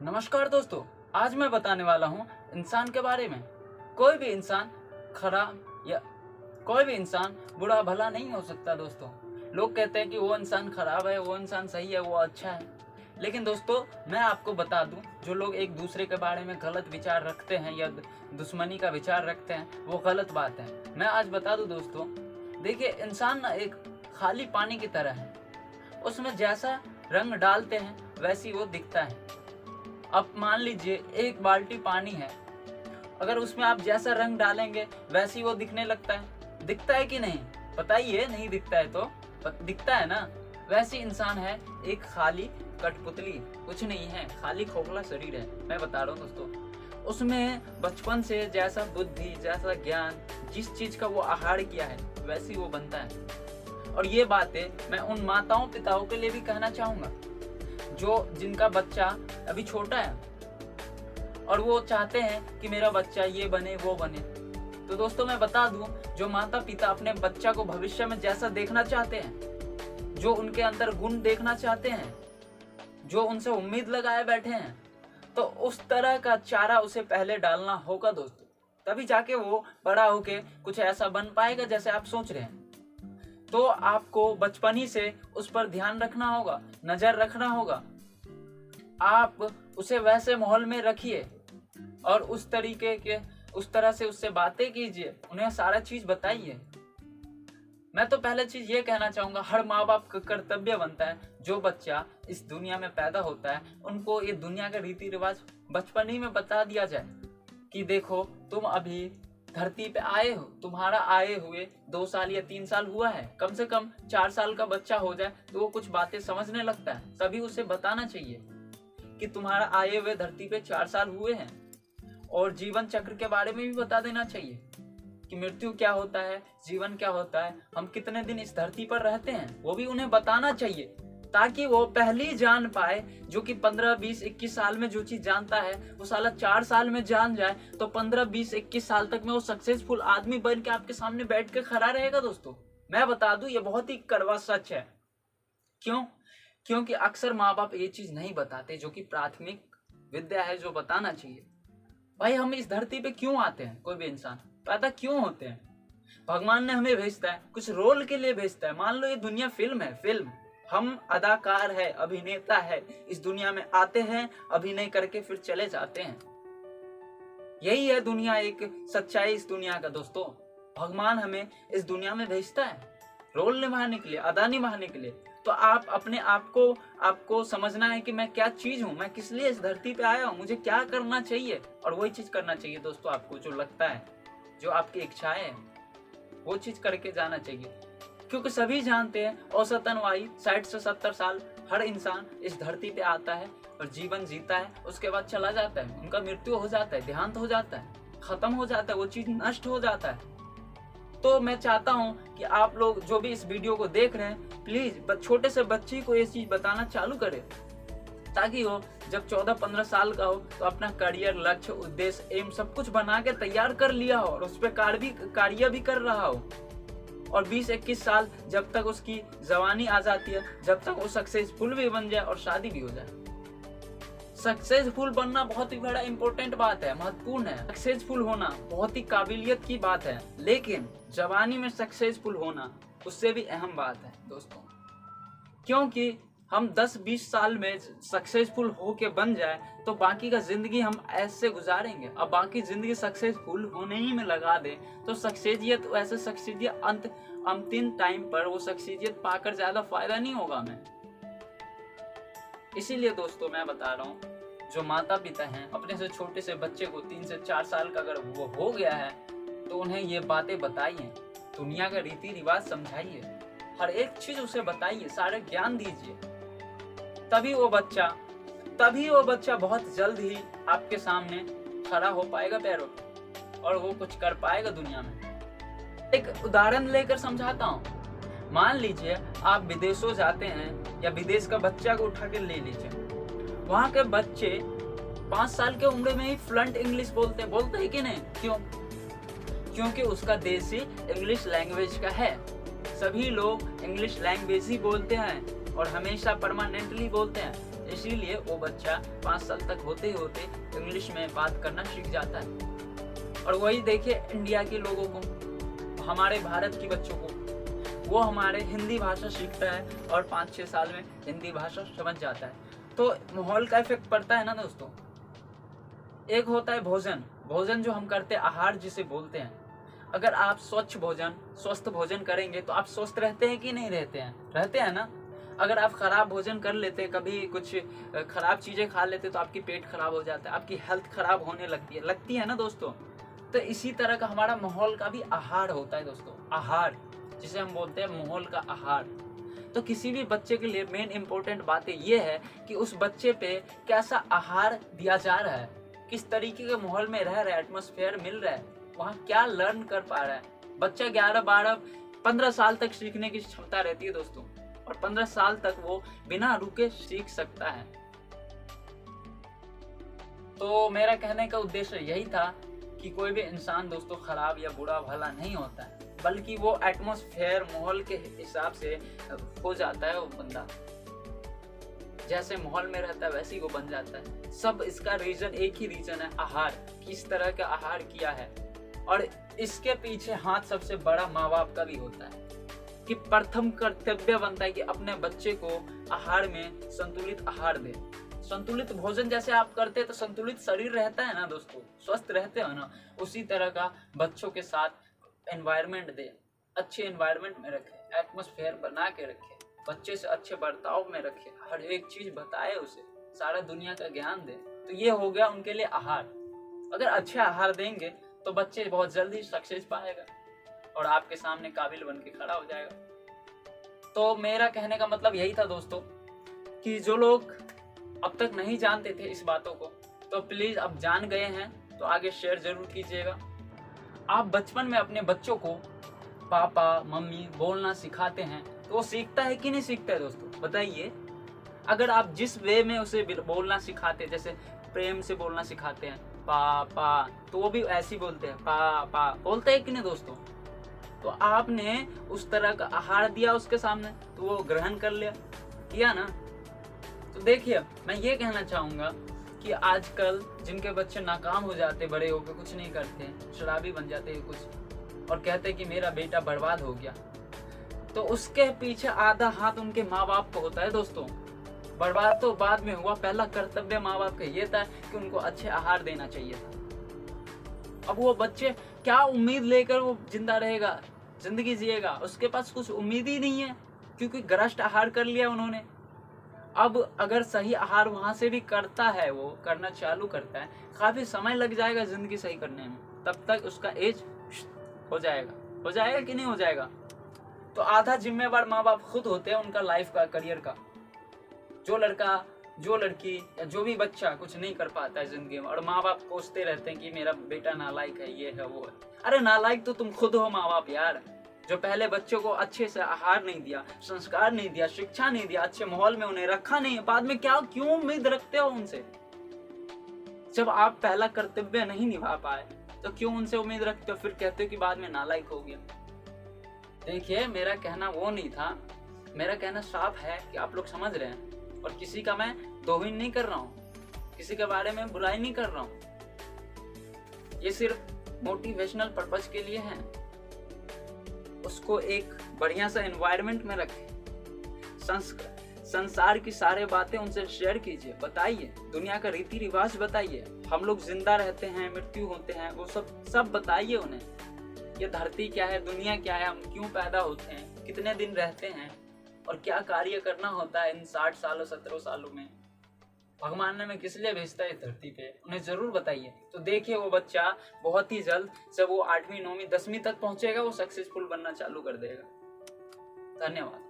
नमस्कार दोस्तों, आज मैं बताने वाला हूँ इंसान के बारे में। कोई भी इंसान खराब या कोई भी इंसान बुरा भला नहीं हो सकता दोस्तों। लोग कहते हैं कि वो इंसान खराब है, वो इंसान सही है, वो अच्छा है। लेकिन दोस्तों मैं आपको बता दूं, जो लोग एक दूसरे के बारे में गलत विचार रखते हैं या दुश्मनी का विचार रखते हैं, वो गलत बात है। मैं आज बता दूं दोस्तों, देखिए इंसान ना एक खाली पानी की तरह है। उसमें जैसा रंग डालते हैं वैसी वो दिखता है। अब मान लीजिए एक बाल्टी पानी है, अगर उसमें आप जैसा रंग डालेंगे वैसी वो दिखने लगता है। दिखता है कि नहीं बताइए? नहीं दिखता है तो दिखता है ना। वैसी इंसान है एक खाली कठपुतली, कुछ नहीं है, खाली खोखला शरीर है। मैं बता रहा हूँ दोस्तों, उसमें बचपन से जैसा बुद्धि, जैसा ज्ञान, जिस चीज का वो आहार किया है वैसी वो बनता है। और ये बातें मैं उन माताओं पिताओं के लिए भी कहना चाहूंगा जो जिनका बच्चा अभी छोटा है और वो चाहते हैं कि मेरा बच्चा ये बने वो बने। तो दोस्तों मैं बता दूं, जो माता पिता अपने बच्चा को भविष्य में जैसा देखना चाहते हैं, जो उनके अंदर गुण देखना चाहते हैं, जो उनसे उम्मीद लगाए बैठे हैं, तो उस तरह का चारा उसे पहले डालना होगा दोस्तों। तभी जाके वो बड़ा होके कुछ ऐसा बन पाएगा जैसे आप सोच रहे हैं। तो आपको बचपन ही से उस पर ध्यान रखना होगा, नजर रखना होगा। आप उसे वैसे माहौल में रखिए और उस तरह से उससे बातें कीजिए, उन्हें सारा चीज बताइए। मैं तो पहले चीज ये कहना चाहूंगा, हर माँ बाप का कर्तव्य बनता है, जो बच्चा इस दुनिया में पैदा होता है उनको ये दुनिया के रीति रिवाज बचपन ही में बता दिया जाए कि देखो तुम अभी धरती पे आए हो, तुम्हारा आए हुए 2 साल या 3 साल हुआ है, कम से कम 4 साल का बच्चा हो जाए तो वो कुछ बातें समझने लगता है। तभी उसे बताना चाहिए कि तुम्हारा आए हुए धरती पे 4 साल हुए हैं। और जीवन चक्र के बारे में भी बता देना चाहिए कि मृत्यु क्या होता है, जीवन क्या होता है, हम कितने दिन इस धरती पर रहते हैं, वो भी उन्हें बताना चाहिए, ताकि वो पहली जान पाए। जो कि 15, 20, 21 साल में जो चीज जानता है वो साला 4 साल में जान जाए तो 15, 20, 21 साल तक में वो सक्सेसफुल आदमी बन के आपके सामने बैठ के खड़ा रहेगा दोस्तों। मैं बता दूं, ये बहुत ही कड़वा सच है। क्यों? क्योंकि अक्सर माँ बाप ये चीज नहीं बताते, जो कि प्राथमिक विद्या है, जो बताना चाहिए। भाई हम इस धरती पे क्यों आते हैं? कोई भी इंसान पैदा क्यों होते हैं? भगवान ने हमें भेजता है, कुछ रोल के लिए भेजता है। मान लो ये दुनिया फिल्म है, फिल्म, हम अदाकार है, अभिनेता है, इस दुनिया में आते हैं, अभिनय करके फिर चले जाते हैं। यही है दुनिया, एक सच्चाई इस दुनिया का दोस्तों। भगवान हमें इस दुनिया में भेजता है रोल निभाने के लिए, अदा निभाने के लिए। तो आप अपने आपको समझना है कि मैं क्या चीज हूँ, मैं किस लिए इस धरती पे आया हूँ, मुझे क्या करना चाहिए, और वही चीज करना चाहिए दोस्तों। आपको जो लगता है, जो आपकी इच्छाएं हैं, वो चीज करके जाना चाहिए। क्योंकि सभी जानते हैं औसतन 60 से 70 साल हर इंसान इस धरती पे आता है और जीवन जीता है, उसके बाद चला जाता है, उनका मृत्यु हो जाता है, देहांत हो जाता है, खत्म हो जाता है, वो चीज नष्ट हो जाता है। तो मैं चाहता हूँ कि आप लोग जो भी इस वीडियो को देख रहे हैं, प्लीज छोटे से बच्चे को ये चीज बताना चालू करें, ताकि वो जब 14-15 साल का हो तो अपना करियर, लक्ष्य, उद्देश्य, एम सब कुछ बना के तैयार कर लिया हो और उस पर कार्य भी कर रहा हो। और 20-21 साल जब तक उसकी जवानी आ जाती है, जब तक वो सक्सेसफुल भी बन जाए और शादी भी हो जाए। सक्सेसफुल बनना बहुत ही बड़ा इंपॉर्टेंट बात है, महत्वपूर्ण है। सक्सेसफुल होना बहुत ही काबिलियत की बात है, लेकिन जवानी में सक्सेसफुल होना उससे भी अहम बात है दोस्तों। क्योंकि हम 10-20 साल में सक्सेसफुल होके बन जाए तो बाकी का जिंदगी हम ऐसे गुजारेंगे। अब बाकी जिंदगी सक्सेसफुल होने ही में लगा दे तो अंतिम टाइम पर वो सक्सेसियत पाकर ज्यादा फायदा नहीं होगा हमें। इसीलिए दोस्तों मैं बता रहा हूँ, जो माता पिता हैं, अपने से छोटे से बच्चे को 3 से 4 साल का अगर वो हो गया है तो उन्हें ये बातें बताइए, दुनिया का रीति रिवाज समझाइए, हर एक चीज उसे बताइए, सारे ज्ञान दीजिए। तभी वो बच्चा बहुत जल्द ही आपके सामने खड़ा हो पाएगा पैरों पे और वो कुछ कर पाएगा दुनिया में। एक उदाहरण लेकर समझाता हूँ। मान लीजिए आप विदेशों जाते हैं या विदेश का बच्चा को उठा के ले लीजिए, वहां के बच्चे 5 साल के उम्र में ही फ्लुएंट इंग्लिश बोलते हैं कि नहीं? क्यों? क्योंकि उसका देश ही इंग्लिश लैंग्वेज का है। सभी लोग इंग्लिश लैंग्वेज ही बोलते हैं और हमेशा परमानेंटली बोलते हैं। इसीलिए वो बच्चा 5 साल तक होते ही होते इंग्लिश में बात करना सीख जाता है। और वही देखिए इंडिया के लोगों को, हमारे भारत के बच्चों को, वो हमारे हिंदी भाषा सीखता है और 5-6 साल में हिंदी भाषा समझ जाता है। तो माहौल का इफेक्ट पड़ता है ना दोस्तों। एक होता है भोजन, भोजन जो हम करते हैं, आहार जिसे बोलते हैं। अगर आप स्वच्छ भोजन, स्वस्थ भोजन करेंगे तो आप स्वस्थ रहते हैं कि नहीं रहते हैं? रहते हैं ना। अगर आप खराब भोजन कर लेते हैं, कभी कुछ खराब चीजें खा लेते तो आपकी पेट खराब हो जाता है, आपकी हेल्थ खराब होने लगती है ना दोस्तों। तो इसी तरह का हमारा माहौल का भी आहार होता है दोस्तों। आहार जिसे हम बोलते हैं माहौल का आहार। तो किसी भी बच्चे के लिए मेन इंपॉर्टेंट बातें ये है कि उस बच्चे पे कैसा आहार दिया जा रहा है, किस तरीके के माहौल में रह रहा है, एटमॉस्फेयर मिल रहा है, वहाँ क्या लर्न कर पा रहा है। बच्चा 11, 12, 15 साल तक सीखने की क्षमता रहती है दोस्तों, और 15 साल तक वो बिना रुके सीख सकता है। तो मेरा कहने का उद्देश्य यही था कि कोई भी इंसान दोस्तों खराब या बुरा भला नहीं होता है, बल्कि वो एटमॉस्फेयर, माहौल के हिसाब से हो जाता है। वो बंदा जैसे माहौल में रहता है वैसे ही वो बन जाता है। सब इसका रीजन एक ही रीजन है, आहार। किस तरह का आहार किया है, और इसके पीछे हाथ सबसे बड़ा माँ बाप का भी होता है कि प्रथम कर्तव्य बनता है कि अपने बच्चे को आहार में संतुलित आहार दे। संतुलित भोजन जैसे आप करते हैं तो संतुलित शरीर रहता है ना दोस्तों, स्वस्थ रहते हो ना। उसी तरह का बच्चों के साथ एनवायरनमेंट दे, अच्छे एनवायरनमेंट में रखे, एटमॉस्फेयर बना के रखे, बच्चे से अच्छे बर्ताव में रखे, हर एक चीज बताए उसे, सारा दुनिया का ज्ञान दे। तो ये हो गया उनके लिए आहार। अगर अच्छे आहार देंगे तो बच्चे बहुत जल्दी सक्सेस पाएगा और आपके सामने काबिल बन के खड़ा हो जाएगा। तो मेरा कहने का मतलब यही था दोस्तों कि जो लोग अब तक नहीं जानते थे इस बातों को, तो प्लीज अब जान गए हैं तो आगे शेयर जरूर कीजिएगा। आप बचपन में अपने बच्चों को पापा मम्मी बोलना सिखाते हैं तो वो सीखता है कि नहीं सीखता है दोस्तों, बताइए। अगर आप जिस वे में उसे बोलना सिखाते हैं, जैसे प्रेम से बोलना सिखाते हैं पापा, तो वो भी ऐसे ही बोलते हैं पापा, बोलते हैं कि नहीं दोस्तों। तो आपने उस तरह का आहार दिया उसके सामने तो वो ग्रहण कर लिया, किया ना। तो देखिए मैं ये कहना चाहूंगा कि आजकल जिनके बच्चे नाकाम हो जाते, बड़े होकर कुछ नहीं करते, शराबी बन जाते हैं कुछ, और कहते कि मेरा बेटा बर्बाद हो गया, तो उसके पीछे आधा हाथ उनके माँ बाप को होता है दोस्तों। बर्बाद तो बाद में हुआ, पहला कर्तव्य माँ बाप का ये था कि उनको अच्छे आहार देना चाहिए था। अब वो बच्चे क्या उम्मीद लेकर वो जिंदा रहेगा, जिंदगी जिएगा, उसके पास कुछ उम्मीद ही नहीं है, क्योंकि भ्रष्ट आहार कर लिया उन्होंने। अब अगर सही आहार वहां से भी करता है, वो करना चालू करता है, काफी समय लग जाएगा जिंदगी सही करने में, तब तक उसका एज हो जाएगा कि नहीं हो जाएगा। तो आधा जिम्मेवार माँ बाप खुद होते हैं, उनका लाइफ का, करियर का। जो लड़का, जो लड़की या जो भी बच्चा कुछ नहीं कर पाता है जिंदगी में, और माँ बाप कोसते रहते हैं कि मेरा बेटा नालायक है, ये है वो है। अरे नालायक तो तुम खुद हो माँ बाप यार, जो पहले बच्चों को अच्छे से आहार नहीं दिया, संस्कार नहीं दिया, शिक्षा नहीं दिया, अच्छे माहौल में उन्हें रखा नहीं, बाद में क्यों उम्मीद रखते हो उनसे। जब आप पहला कर्तव्य नहीं निभा पाए तो क्यों उनसे उम्मीद रखते हो, फिर कहते हो कि बाद में नालायक हो गया। देखिए मेरा कहना वो नहीं था, मेरा कहना साफ है कि आप लोग समझ रहे हैं, और किसी का मैं तौहीन नहीं कर रहा हूँ, किसी के बारे में बुराई नहीं कर रहा हूँ। ये सिर्फ मोटिवेशनल पर्पज के लिए है। उसको एक बढ़िया सा एनवायरनमेंट में रखें, संसार की सारे बातें उनसे शेयर कीजिए, बताइए, दुनिया का रीति रिवाज बताइए, हम लोग जिंदा रहते हैं, मृत्यु होते हैं, वो सब बताइए उन्हें। ये धरती क्या है, दुनिया क्या है, हम क्यों पैदा होते हैं, कितने दिन रहते हैं, और क्या कार्य करना होता है इन 60 सालों 17 सालों में, भगवान ने हमें किस लिए भेजता है धरती पे, उन्हें जरूर बताइए। तो देखिए वो बच्चा बहुत ही जल्द, जब वो 8वीं 9वीं 10वीं तक पहुंचेगा, वो सक्सेसफुल बनना चालू कर देगा। धन्यवाद।